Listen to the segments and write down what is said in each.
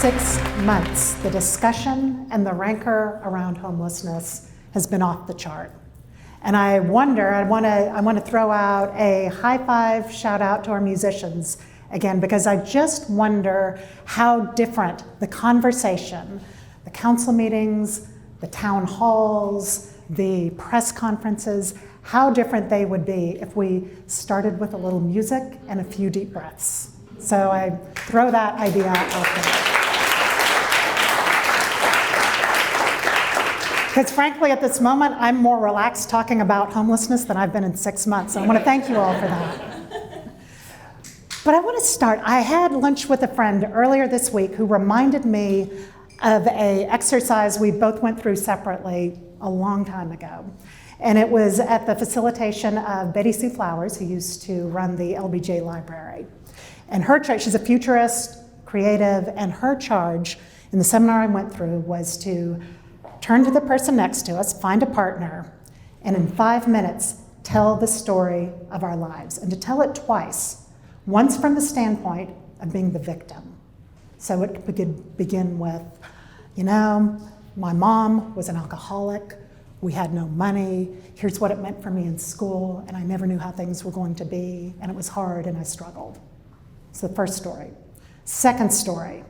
6 months, the discussion and the rancor around homelessness has been off the chart. And I want to throw out a high five shout out to our musicians again, because I just wonder how different the conversation, the council meetings, the town halls, the press conferences, how different they would be if we started with a little music and a few deep breaths. So I throw that idea out there. Because frankly, at this moment, I'm more relaxed talking about homelessness than I've been in 6 months. So I want to thank you all for that. But I want to start. I had lunch with a friend earlier this week who reminded me of an exercise we both went through separately a long time ago. And it was at the facilitation of Betty Sue Flowers, who used to run the LBJ Library. And her charge, she's a futurist, creative, and her charge in the seminar I went through was to turn to the person next to us, find a partner, and in 5 minutes, tell the story of our lives, and to tell it twice. Once from the standpoint of being the victim. So it could begin with, my mom was an alcoholic, we had no money, here's what it meant for me in school, and I never knew how things were going to be, and it was hard, and I struggled. So the first story. Second story,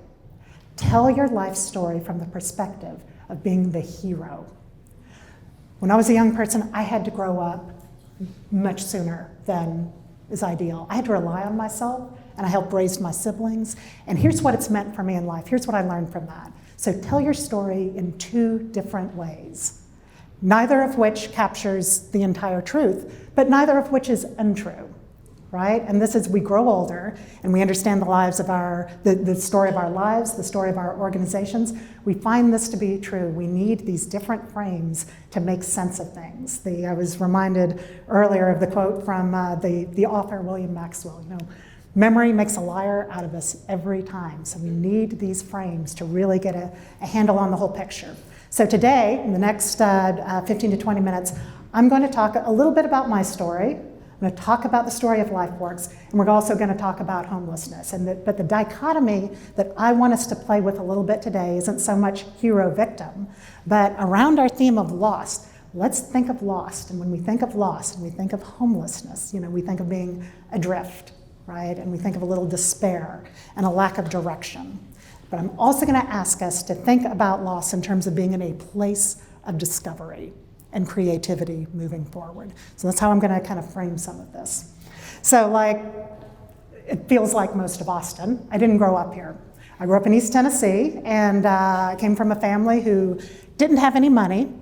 tell your life story from the perspective of being the hero. When I was a young person, I had to grow up much sooner than is ideal. I had to rely on myself, and I helped raise my siblings, and here's what it's meant for me in life. Here's what I learned from that. So tell your story in 2 different ways, neither of which captures the entire truth, but neither of which is untrue. Right? And this is, we grow older and we understand the lives of the story of our lives, the story of our organizations. We find this to be true. We need these different frames to make sense of things. I was reminded earlier of the quote from the author William Maxwell, memory makes a liar out of us every time. So we need these frames to really get a handle on the whole picture. So today, in the next 15 to 20 minutes, I'm going to talk a little bit about my story. I'm going to talk about the story of LifeWorks, and we're also going to talk about homelessness. But the dichotomy that I want us to play with a little bit today isn't so much hero-victim, but around our theme of loss. Let's think of loss, and when we think of loss, and we think of homelessness, we think of being adrift, right? And we think of a little despair and a lack of direction. But I'm also going to ask us to think about loss in terms of being in a place of discovery and creativity moving forward. So that's how I'm gonna kind of frame some of this. So it feels like most of Austin. I didn't grow up here. I grew up in East Tennessee, and I came from a family who didn't have any money,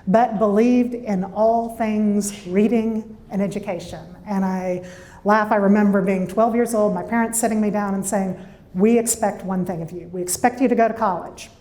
but believed in all things reading and education. And I laugh, I remember being 12 years old, my parents sitting me down and saying, we expect one thing of you. We expect you to go to college.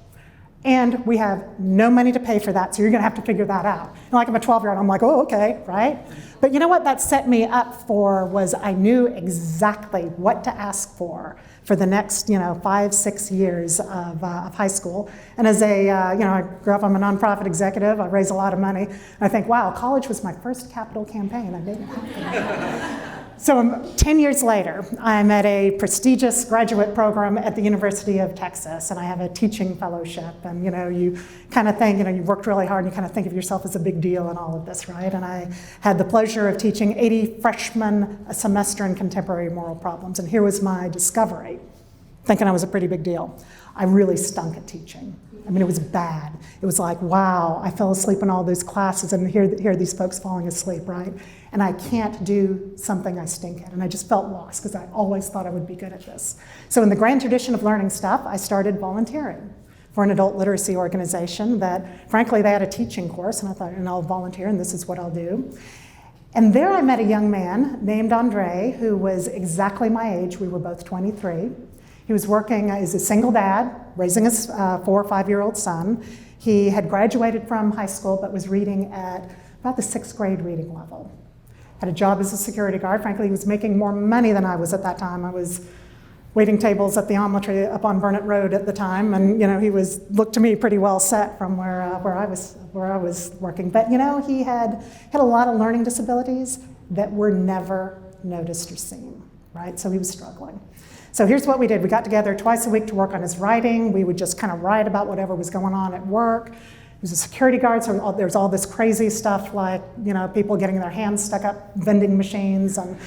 And we have no money to pay for that, so you're gonna have to figure that out. And like I'm a 12-year-old, I'm like, oh, okay, right? But you know what that set me up for was I knew exactly what to ask for the next 5-6 years of high school. And as I grew up, I'm a nonprofit executive, I raise a lot of money. And I think, wow, college was my first capital campaign, I made it happen. So 10 years later, I'm at a prestigious graduate program at the University of Texas, and I have a teaching fellowship. And you kind of think, you worked really hard, and you kind of think of yourself as a big deal in all of this, right? And I had the pleasure of teaching 80 freshmen a semester in contemporary moral problems, and here was my discovery, thinking I was a pretty big deal. I really stunk at teaching. I mean, it was bad. It was like, wow, I fell asleep in all those classes, and here are these folks falling asleep, right? And I can't do something I stink at. And I just felt lost, because I always thought I would be good at this. So in the grand tradition of learning stuff, I started volunteering for an adult literacy organization that, frankly, they had a teaching course, and I thought, I'll volunteer, and this is what I'll do. And there I met a young man named Andre, who was exactly my age. We were both 23. He was working as a single dad, raising his 4 or 5-year-old son. He had graduated from high school, but was reading at about the 6th grade reading level. Had a job as a security guard. Frankly, he was making more money than I was at that time. I was waiting tables at the omeletry up on Burnett Road at the time, and he looked to me pretty well set from where I was working. But he had a lot of learning disabilities that were never noticed or seen, right? So he was struggling. So here's what we did. We got together twice a week to work on his writing. We would just kind of write about whatever was going on at work. He was a security guard, so there's all this crazy stuff like, people getting their hands stuck up vending machines, and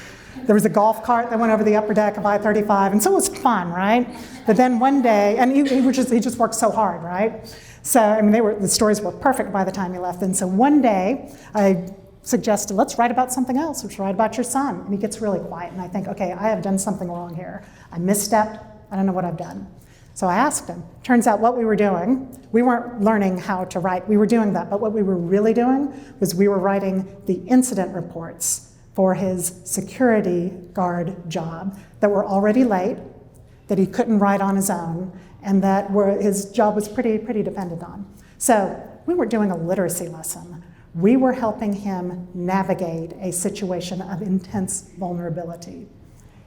there was a golf cart that went over the upper deck of I-35, and so it was fun, right? But then one day, and he just worked so hard, right? So, the stories were perfect by the time he left. And so one day, I suggested, let's write about something else. Let's write about your son. And he gets really quiet, and I think, okay, I have done something wrong here. I misstepped. I don't know what I've done. So I asked him. Turns out what we were doing, we weren't learning how to write. We were doing that, but what we were really doing was we were writing the incident reports for his security guard job that were already late, that he couldn't write on his own, and that his job was pretty dependent on. So we weren't doing a literacy lesson. We were helping him navigate a situation of intense vulnerability.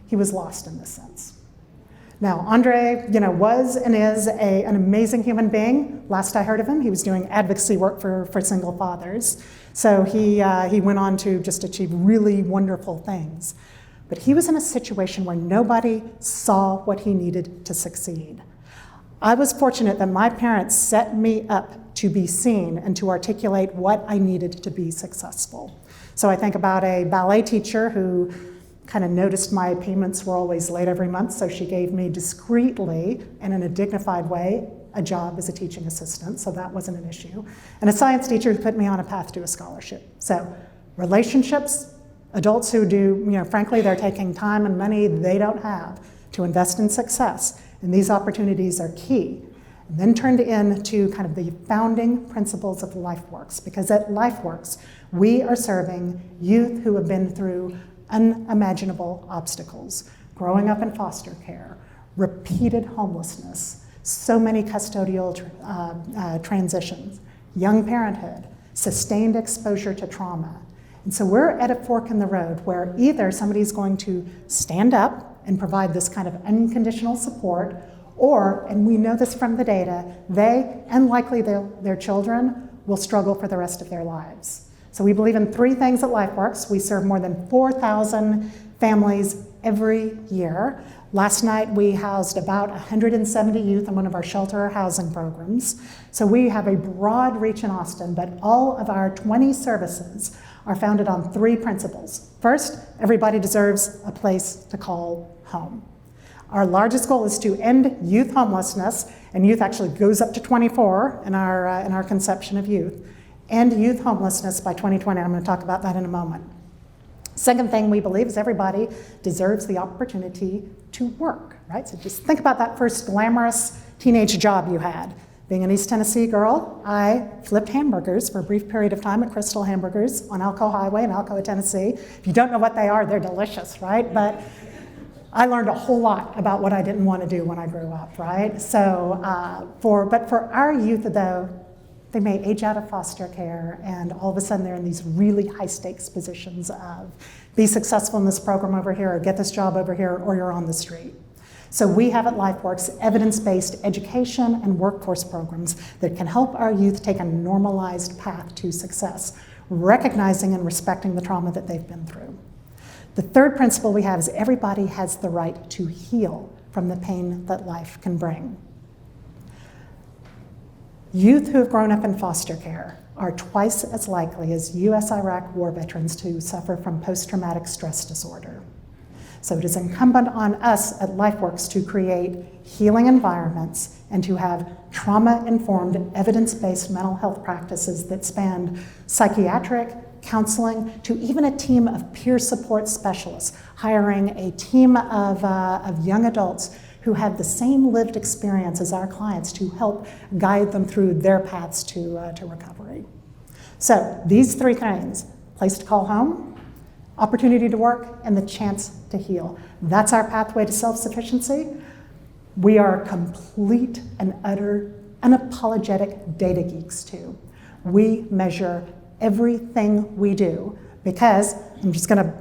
He was lost in this sense. Now, Andre, was and is an amazing human being. Last I heard of him, he was doing advocacy work for single fathers. So he went on to just achieve really wonderful things. But he was in a situation where nobody saw what he needed to succeed. I was fortunate that my parents set me up to be seen and to articulate what I needed to be successful. So I think about a ballet teacher who kind of noticed my payments were always late every month, so she gave me discreetly and in a dignified way a job as a teaching assistant, so that wasn't an issue. And a science teacher who put me on a path to a scholarship. So relationships, adults who do, frankly, they're taking time and money they don't have to invest in success, and these opportunities are key. And then turned into kind of the founding principles of LifeWorks, because at LifeWorks, we are serving youth who have been through unimaginable obstacles, growing up in foster care, repeated homelessness, so many custodial transitions, young parenthood, sustained exposure to trauma. And so we're at a fork in the road where either somebody's going to stand up and provide this kind of unconditional support, or, and we know this from the data, they, and likely their children, will struggle for the rest of their lives. So we believe in three things at LifeWorks. We serve more than 4,000 families every year. Last night we housed about 170 youth in one of our shelter housing programs. So we have a broad reach in Austin, but all of our 20 services are founded on three principles. First, everybody deserves a place to call home. Our largest goal is to end youth homelessness, and youth actually goes up to 24 in our conception of youth. End youth homelessness by 2020. I'm going to talk about that in a moment. Second thing we believe is everybody deserves the opportunity to work, right? So just think about that first glamorous teenage job you had. Being an East Tennessee girl, I flipped hamburgers for a brief period of time at Crystal Hamburgers on Alcoa Highway in Alcoa, Tennessee. If you don't know what they are, they're delicious, right? But I learned a whole lot about what I didn't want to do when I grew up, right? So, but for our youth, though, they may age out of foster care, and all of a sudden they're in these really high-stakes positions of be successful in this program over here, or get this job over here, or you're on the street. So we have at LifeWorks evidence-based education and workforce programs that can help our youth take a normalized path to success, recognizing and respecting the trauma that they've been through. The third principle we have is everybody has the right to heal from the pain that life can bring. Youth who have grown up in foster care are twice as likely as US-Iraq war veterans to suffer from post-traumatic stress disorder. So it is incumbent on us at LifeWorks to create healing environments and to have trauma-informed, evidence-based mental health practices that span psychiatric, counseling, to even a team of peer support specialists, hiring a team of young adults who have the same lived experience as our clients to help guide them through their paths to recovery. So these three things: place to call home, opportunity to work, and the chance to heal. That's our pathway to self-sufficiency. We are complete and utter, unapologetic data geeks too. We measure everything we do because, I'm just gonna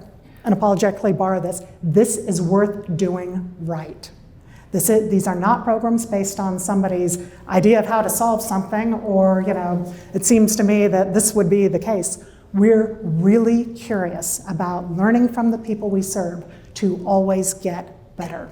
unapologetically borrow this is worth doing right. These are not programs based on somebody's idea of how to solve something, or, it seems to me that this would be the case. We're really curious about learning from the people we serve to always get better.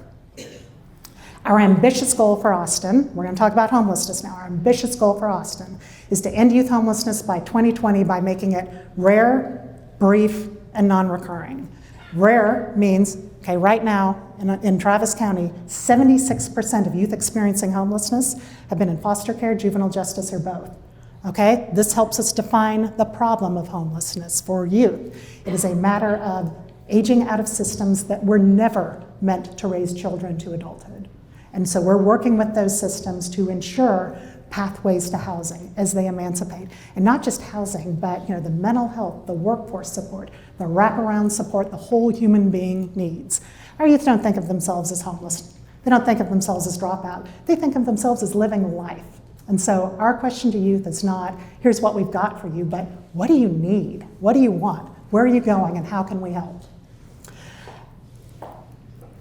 Our ambitious goal for Austin, we're going to talk about homelessness now, our ambitious goal for Austin is to end youth homelessness by 2020 by making it rare, brief, and non-recurring. Rare means, okay, right now in Travis County, 76% of youth experiencing homelessness have been in foster care, juvenile justice, or both. Okay, this helps us define the problem of homelessness for youth. It is a matter of aging out of systems that were never meant to raise children to adulthood. And so we're working with those systems to ensure pathways to housing as they emancipate. And not just housing, but the mental health, the workforce support, the wraparound support the whole human being needs. Our youth don't think of themselves as homeless. They don't think of themselves as dropout. They think of themselves as living life. And so our question to youth is not, here's what we've got for you, but what do you need? What do you want? Where are you going, and how can we help?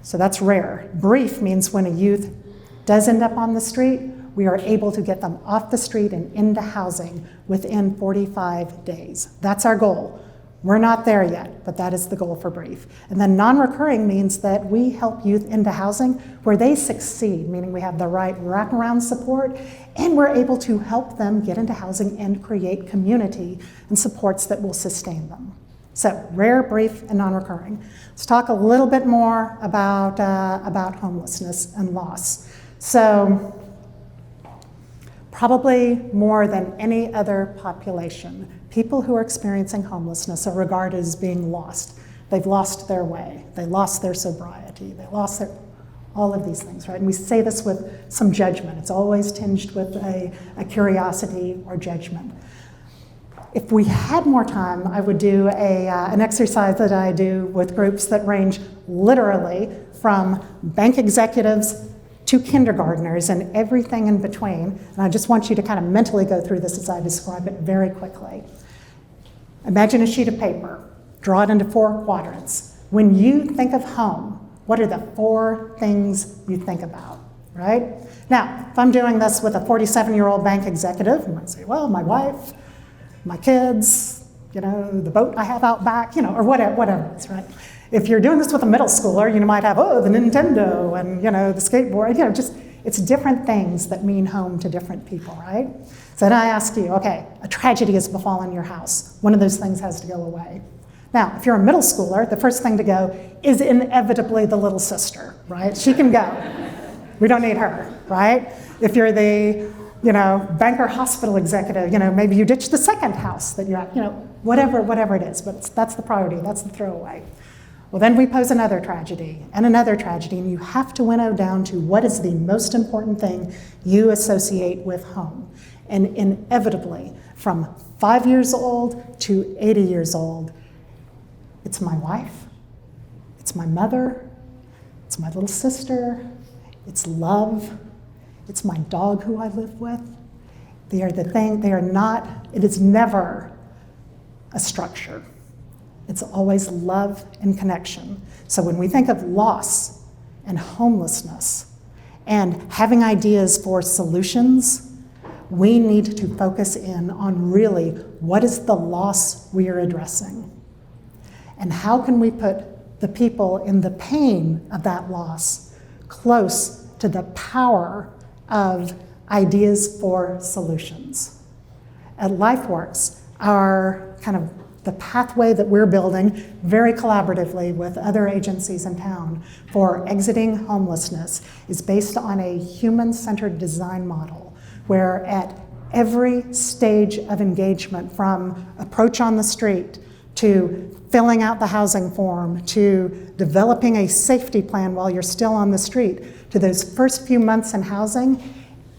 So that's rare. Brief means when a youth does end up on the street, we are able to get them off the street and into housing within 45 days. That's our goal. We're not there yet, but that is the goal for brief. And then non-recurring means that we help youth into housing where they succeed, meaning we have the right wraparound support, and we're able to help them get into housing and create community and supports that will sustain them. So rare, brief, and non-recurring. Let's talk a little bit more about homelessness and loss. So probably more than any other population, people who are experiencing homelessness are regarded as being lost. They've lost their way. They lost their sobriety. They lost all of these things, right? And we say this with some judgment. It's always tinged with a curiosity or judgment. If we had more time, I would do an exercise that I do with groups that range literally from bank executives to kindergartners and everything in between. And I just want you to kind of mentally go through this as I describe it very quickly. Imagine a sheet of paper, draw it into 4 quadrants. When you think of home, what are the 4 things you think about, right? Now, if I'm doing this with a 47-year-old bank executive, I might say, well, my wife, my kids, the boat I have out back, or whatever it is, right? If you're doing this with a middle schooler, you might have, the Nintendo and, the skateboard, just, it's different things that mean home to different people, right? So then I ask you, okay, a tragedy has befallen your house. One of those things has to go away. Now, if you're a middle schooler, the first thing to go is inevitably the little sister, right? She can go. We don't need her, right? If you're the banker hospital executive, maybe you ditch the second house that you're at, whatever it is, but that's the priority, that's the throwaway. Well, then we pose another tragedy, and you have to winnow down to what is the most important thing you associate with home. And inevitably, from 5 years old to 80 years old, it's my wife, it's my mother, it's my little sister, it's love, it's my dog who I live with. They are the thing, it is never a structure. It's always love and connection. So when we think of loss and homelessness and having ideas for solutions, we need to focus in on really what is the loss we are addressing? And how can we put the people in the pain of that loss close to the power of ideas for solutions? At LifeWorks, our the pathway that we're building very collaboratively with other agencies in town for exiting homelessness is based on a human-centered design model where at every stage of engagement, from approach on the street to filling out the housing form to developing a safety plan while you're still on the street to those first few months in housing,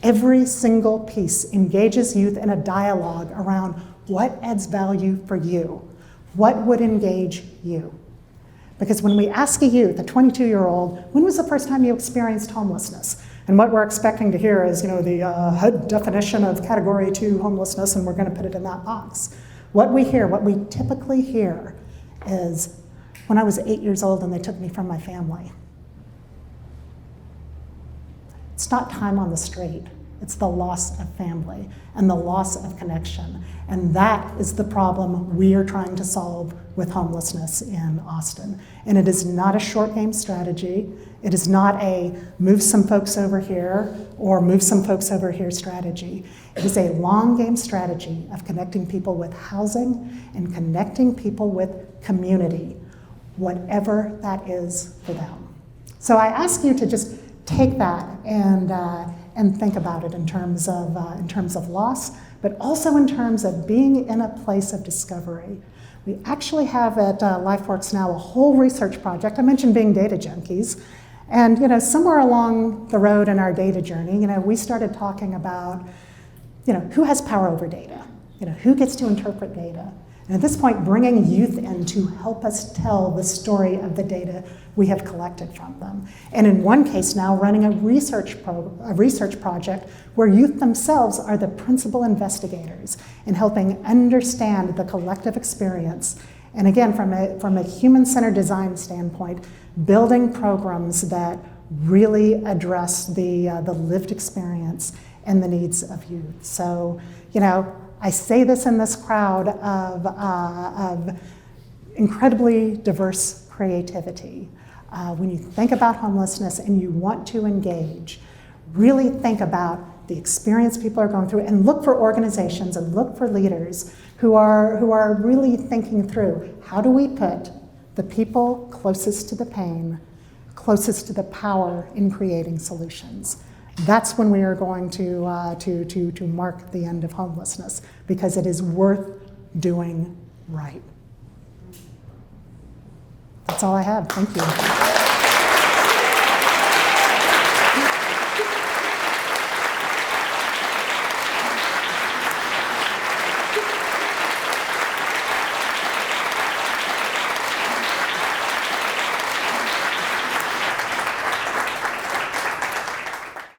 every single piece engages youth in a dialogue around what adds value for you? What would engage you? Because when we ask a youth, a 22-year-old, when was the first time you experienced homelessness? And what we're expecting to hear is, the HUD definition of Category 2 homelessness, and we're going to put it in that box. What we typically hear is, when I was 8 years old and they took me from my family. It's not time on the street. It's the loss of family and the loss of connection. And that is the problem we are trying to solve with homelessness in Austin. And it is not a short game strategy. It is not a move some folks over here or move some folks over here strategy. It is a long game strategy of connecting people with housing and connecting people with community, whatever that is for them. So I ask you to just take that and think about it in terms of loss, but also in terms of being in a place of discovery. We actually have at LifeWorks now a whole research project. I mentioned being data junkies. And somewhere along the road in our data journey, we started talking about, who has power over data? Who gets to interpret data? And at this point, bringing youth in to help us tell the story of the data we have collected from them. And in one case now, running a research project where youth themselves are the principal investigators in helping understand the collective experience. And again, from a human-centered design standpoint, building programs that really address the lived experience and the needs of youth. So, I say this in this crowd of incredibly diverse creativity. When you think about homelessness and you want to engage, really think about the experience people are going through and look for organizations and look for leaders who are really thinking through, how do we put the people closest to the pain, closest to the power in creating solutions? That's when we are going to mark the end of homelessness, because it is worth doing right. That's all I have. Thank you.